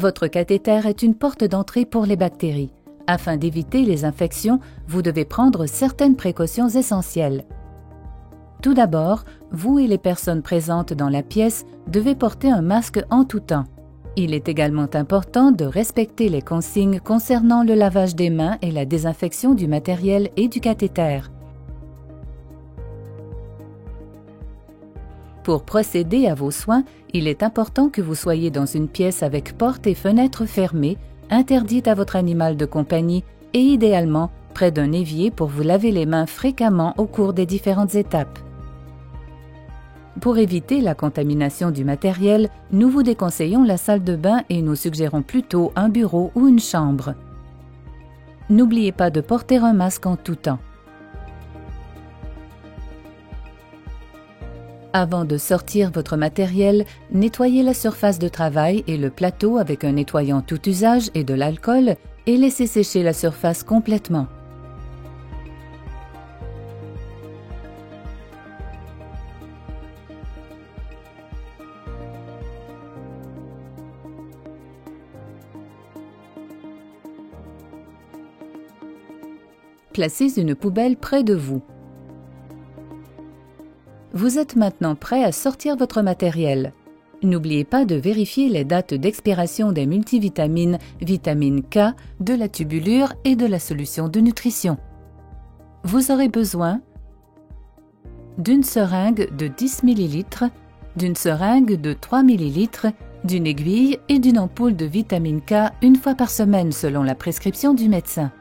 Votre cathéter est une porte d'entrée pour les bactéries. Afin d'éviter les infections, vous devez prendre certaines précautions essentielles. Tout d'abord, vous et les personnes présentes dans la pièce devez porter un masque en tout temps. Il est également important de respecter les consignes concernant le lavage des mains et la désinfection du matériel et du cathéter. Pour procéder à vos soins, il est important que vous soyez dans une pièce avec portes et fenêtres fermées, interdite à votre animal de compagnie et idéalement près d'un évier pour vous laver les mains fréquemment au cours des différentes étapes. Pour éviter la contamination du matériel, nous vous déconseillons la salle de bain et nous suggérons plutôt un bureau ou une chambre. N'oubliez pas de porter un masque en tout temps. Avant de sortir votre matériel, nettoyez la surface de travail et le plateau avec un nettoyant tout usage et de l'alcool et laissez sécher la surface complètement. Placez une poubelle près de vous. Vous êtes maintenant prêt à sortir votre matériel. N'oubliez pas de vérifier les dates d'expiration des multivitamines, vitamine K, de la tubulure et de la solution de nutrition. Vous aurez besoin d'une seringue de 10 ml, d'une seringue de 3 ml, d'une aiguille et d'une ampoule de vitamine K une fois par semaine selon la prescription du médecin.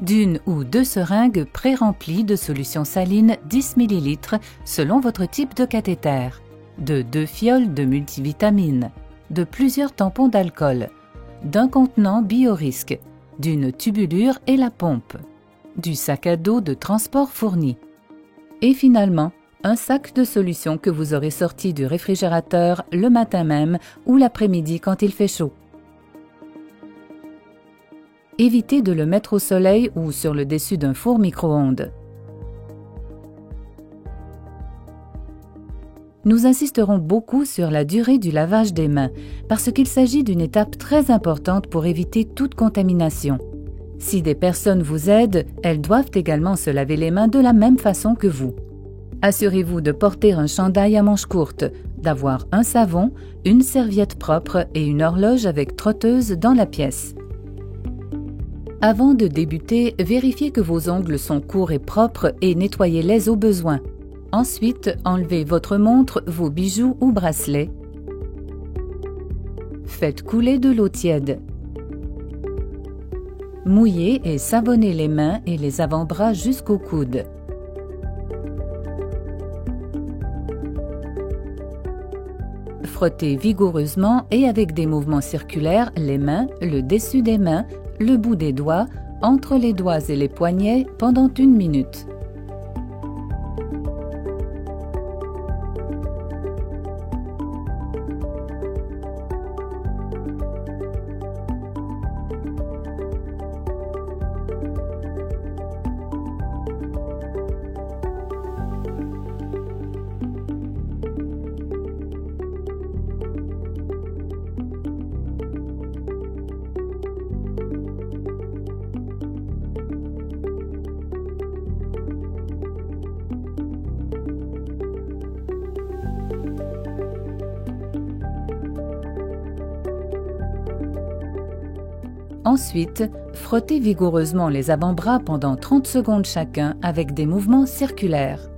D'une ou deux seringues pré-remplies de solution saline 10 ml selon votre type de cathéter, de 2 fioles de multivitamines, de plusieurs tampons d'alcool, d'un contenant biorisque, d'une tubulure et la pompe, du sac à dos de transport fourni. Et finalement, un sac de solution que vous aurez sorti du réfrigérateur le matin même ou l'après-midi quand il fait chaud. Évitez de le mettre au soleil ou sur le dessus d'un four micro-ondes. Nous insisterons beaucoup sur la durée du lavage des mains parce qu'il s'agit d'une étape très importante pour éviter toute contamination. Si des personnes vous aident, elles doivent également se laver les mains de la même façon que vous. Assurez-vous de porter un chandail à manches courtes, d'avoir un savon, une serviette propre et une horloge avec trotteuse dans la pièce. Avant de débuter, vérifiez que vos ongles sont courts et propres et nettoyez-les au besoin. Ensuite, enlevez votre montre, vos bijoux ou bracelets. Faites couler de l'eau tiède. Mouillez et savonnez les mains et les avant-bras jusqu'au coude. Frottez vigoureusement et avec des mouvements circulaires les mains, le dessus des mains, le bout des doigts, entre les doigts et les poignets pendant 1 minute. Ensuite, frottez vigoureusement les avant-bras pendant 30 secondes chacun avec des mouvements circulaires.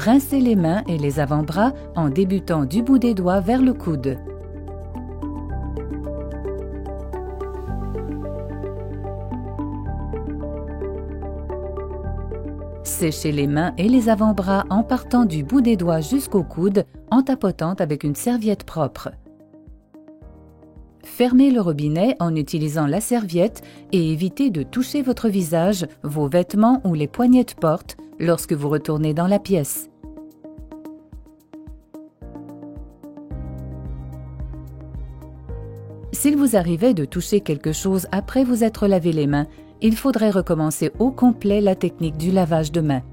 Rincez les mains et les avant-bras en débutant du bout des doigts vers le coude. Séchez les mains et les avant-bras en partant du bout des doigts jusqu'au coude en tapotant avec une serviette propre. Fermez le robinet en utilisant la serviette et évitez de toucher votre visage, vos vêtements ou les poignées de porte, lorsque vous retournez dans la pièce. S'il vous arrivait de toucher quelque chose après vous être lavé les mains, il faudrait recommencer au complet la technique du lavage de mains.